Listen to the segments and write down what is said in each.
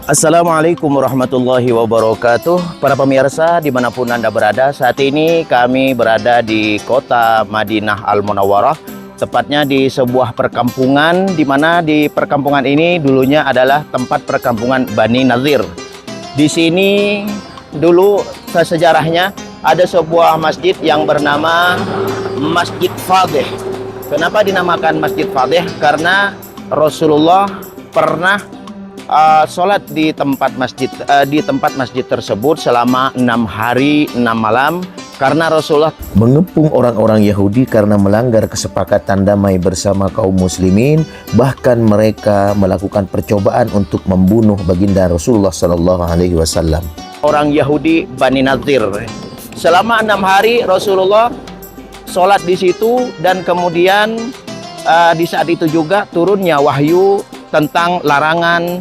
Assalamualaikum warahmatullahi wabarakatuh. Para pemirsa dimanapun Anda berada, saat ini kami berada di kota Madinah Al-Munawwarah, tepatnya di sebuah perkampungan, di mana di perkampungan ini dulunya adalah tempat perkampungan Bani Nadhir. Di sini dulu sejarahnya ada sebuah masjid yang bernama Masjid Fadih. Kenapa dinamakan Masjid Fadih? Karena Rasulullah pernah sholat di tempat masjid tersebut selama 6 hari 6 malam, karena Rasulullah mengepung orang-orang Yahudi karena melanggar kesepakatan damai bersama kaum muslimin. Bahkan mereka melakukan percobaan untuk membunuh baginda Rasulullah Sallallahu Alaihi Wasallam. Orang Yahudi Bani Nadhir. Selama 6 hari Rasulullah sholat di situ, dan kemudian di saat itu juga turunnya wahyu tentang larangan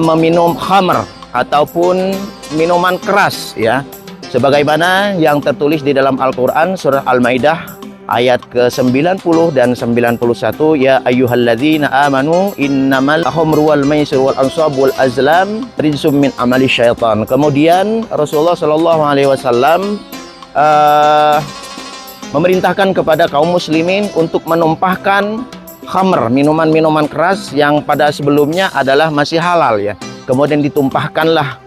meminum khamr ataupun minuman keras, ya, sebagaimana yang tertulis di dalam Al-Quran surah Al-Maidah ayat ke-90 dan 91, ya ayyuhalladzina amanu innamal khamru wal maisir wal ansab wal azlam rijsum min amali syaitan. Kemudian Rasulullah Shallallahu Alaihi Wasallam memerintahkan kepada kaum muslimin untuk menumpahkan khamr, minuman-minuman keras yang pada sebelumnya adalah masih halal, ya. Kemudian ditumpahkanlah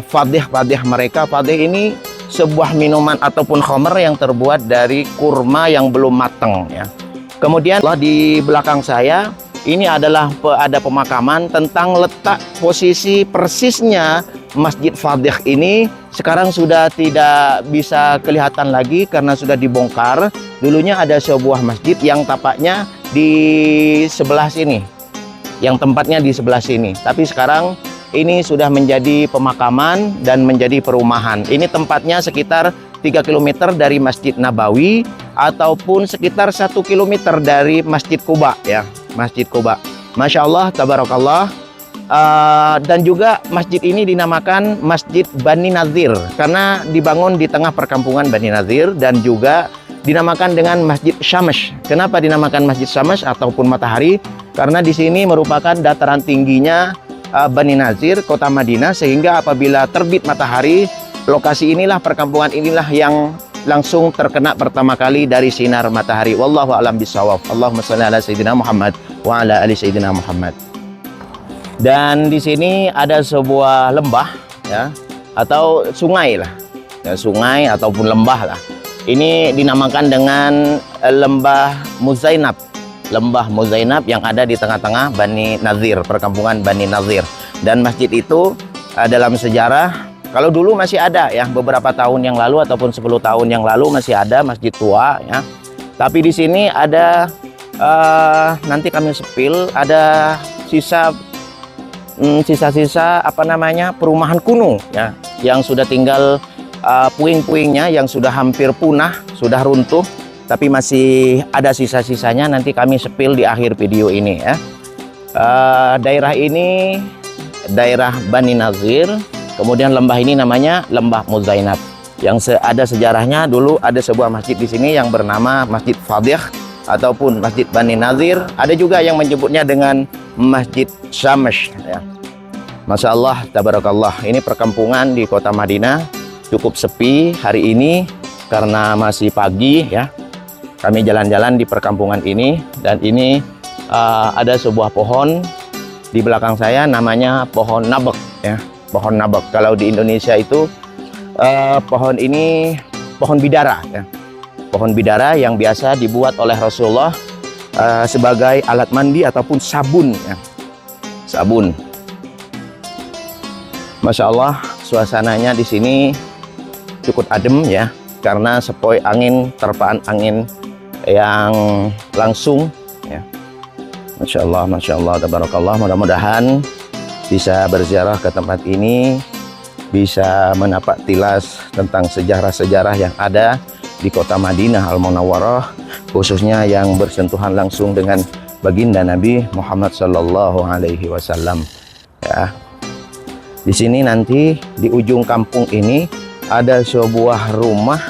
fadih mereka. Fadih ini sebuah minuman ataupun khamr yang terbuat dari kurma yang belum matang, ya. Kemudian di belakang saya ini adalah ada pemakaman. Tentang letak posisi persisnya Masjid Fadih ini sekarang sudah tidak bisa kelihatan lagi karena sudah dibongkar. Dulunya ada sebuah masjid yang tapaknya di sebelah sini, yang tempatnya di sebelah sini, tapi sekarang ini sudah menjadi pemakaman dan menjadi perumahan. Ini tempatnya sekitar 3 km dari Masjid Nabawi ataupun sekitar 1 km dari Masjid Quba, ya, Masjid Quba. Masya Allah, tabarakallah. Dan juga masjid ini dinamakan Masjid Bani Nadhir karena dibangun di tengah perkampungan Bani Nadhir, dan juga dinamakan dengan Masjid Syamsh. Kenapa dinamakan Masjid Syamsh ataupun matahari? Karena di sini merupakan dataran tingginya Bani Nadhir, kota Madinah, sehingga apabila terbit matahari, lokasi inilah, perkampungan inilah yang langsung terkena pertama kali dari sinar matahari. Wallahu a'lam bishawab. Allahumma shalli ala sayyidina Muhammad wa ala ali sayyidina Muhammad. Dan di sini ada sebuah lembah, ya, atau sungai lah, ya, sungai ataupun lembah lah. Ini dinamakan dengan Lembah Muzainab. Lembah Muzainab yang ada di tengah-tengah Bani Nadhir, perkampungan Bani Nadhir. Dan masjid itu dalam sejarah, kalau dulu masih ada, ya, beberapa tahun yang lalu ataupun 10 tahun yang lalu masih ada masjid tua, ya. Tapi di sini ada nanti kami sepil, ada sisa-sisa apa namanya, perumahan kuno, ya, yang sudah tinggal puing-puingnya yang sudah hampir punah, sudah runtuh, tapi masih ada sisa-sisanya. Nanti kami sepil di akhir video ini, ya. Daerah ini daerah Bani Nadhir. Kemudian lembah ini namanya Lembah Muzainab. Yang ada sejarahnya, dulu ada sebuah masjid di sini yang bernama Masjid Fadih ataupun Masjid Bani Nadhir. Ada juga yang menyebutnya dengan Masjid Syamsh, ya. Masya Allah, tabarakallah. Ini perkampungan di kota Madinah. Cukup sepi hari ini karena masih pagi, ya. Kami jalan-jalan di perkampungan ini, dan ini ada sebuah pohon di belakang saya, namanya pohon nabek, ya, pohon nabek. Kalau di Indonesia itu pohon ini pohon bidara, ya. Pohon bidara yang biasa dibuat oleh Rasulullah sebagai alat mandi ataupun sabun, ya. Sabun. Masya Allah, suasananya di sini cukup adem, ya, karena sepoi angin, terpaan angin yang langsung, ya. Masya Allah, tabarakallah. Mudah-mudahan bisa berziarah ke tempat ini, bisa menapak tilas tentang sejarah-sejarah yang ada di kota Madinah Al-Munawwarah, khususnya yang bersentuhan langsung dengan baginda Nabi Muhammad Sallallahu Alaihi Wasallam, ya. Di sini nanti di ujung kampung ini ada sebuah rumah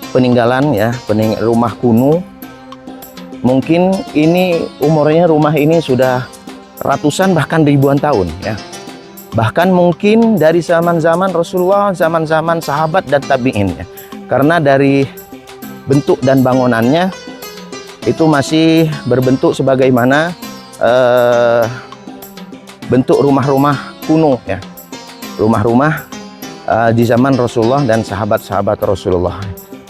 peninggalan, ya, rumah kuno. Mungkin ini umurnya rumah ini sudah ratusan bahkan ribuan tahun, ya. Bahkan mungkin dari zaman-zaman Rasulullah, zaman-zaman sahabat dan tabi'in ya. Karena dari bentuk dan bangunannya itu masih berbentuk sebagaimana bentuk rumah-rumah kuno ya. Rumah-rumah di zaman Rasulullah dan sahabat-sahabat Rasulullah.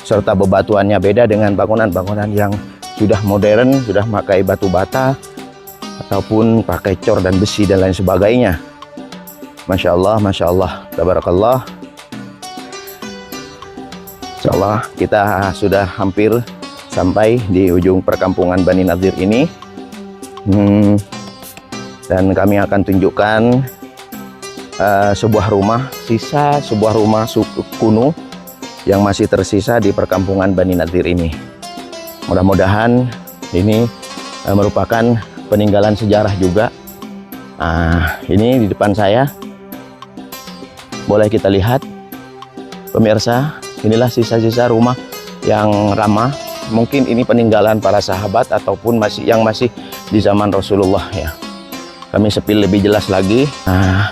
Serta bebatuannya beda dengan bangunan-bangunan yang sudah modern, sudah pakai batu bata ataupun pakai cor dan besi dan lain sebagainya. Masya Allah, tabarakallah. Insya Allah kita sudah hampir sampai di ujung perkampungan Bani Nadir ini. Dan kami akan tunjukkan sebuah rumah, sisa sebuah rumah kuno yang masih tersisa di perkampungan Bani Nadir ini. Mudah-mudahan ini merupakan peninggalan sejarah juga. Ini di depan saya. Boleh kita lihat, pemirsa, inilah sisa-sisa rumah yang ramah. Mungkin ini peninggalan para sahabat ataupun yang masih di zaman Rasulullah ya. Kami sepil lebih jelas lagi.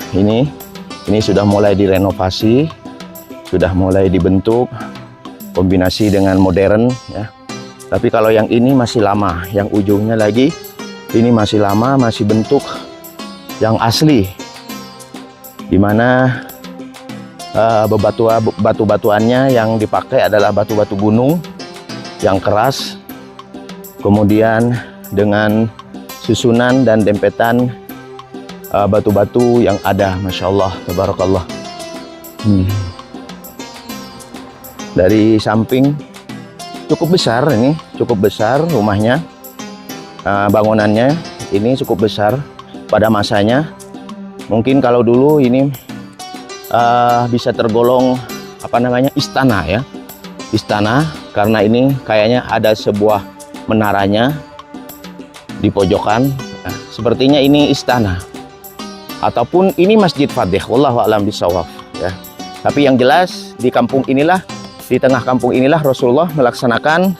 Ini sudah mulai direnovasi, sudah mulai dibentuk kombinasi dengan modern ya. Tapi kalau yang ini masih lama, yang ujungnya lagi ini masih lama, masih bentuk yang asli, dimana batu-batuannya yang dipakai adalah batu-batu gunung yang keras, kemudian dengan susunan dan dempetan batu-batu yang ada. Masya Allah, tabarakallah. Dari samping cukup besar, ini cukup besar rumahnya, bangunannya ini cukup besar pada masanya. Mungkin kalau dulu ini bisa tergolong istana ya, istana, karena ini kayaknya ada sebuah menaranya di pojokan. Sepertinya ini istana ataupun ini Masjid Fadih, wallahu a'lam bishawab ya. Tapi yang jelas di kampung inilah, di tengah kampung inilah Rasulullah melaksanakan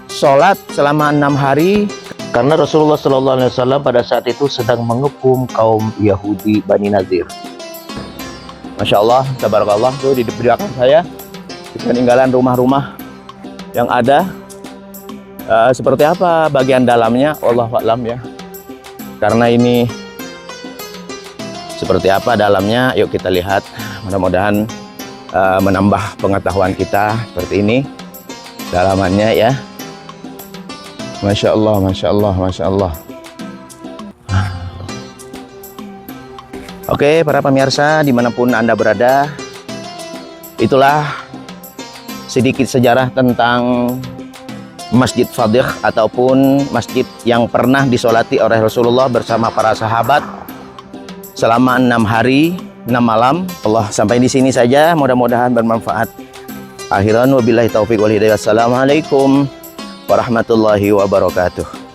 sholat selama 6 hari, karena Rasulullah SAW pada saat itu sedang mengepung kaum Yahudi Bani Nadir. Masya Allah, tabarakallah, tuh di belakang saya peninggalan rumah-rumah yang ada. Seperti apa bagian dalamnya, wallahu a'lam ya. Karena ini seperti apa dalamnya, yuk kita lihat. Mudah-mudahan menambah pengetahuan kita seperti ini dalamannya ya. Masya Allah, Masya Allah, Masya Allah. Oke, para pemirsa dimanapun Anda berada, itulah sedikit sejarah tentang Masjid Fadih ataupun masjid yang pernah disolati oleh Rasulullah bersama para sahabat selama 6 hari 6 malam. Allah, sampai di sini saja, mudah-mudahan bermanfaat. Akhiran wabillahi taufiq wal hidayah. Assalamualaikum warahmatullahi wabarakatuh.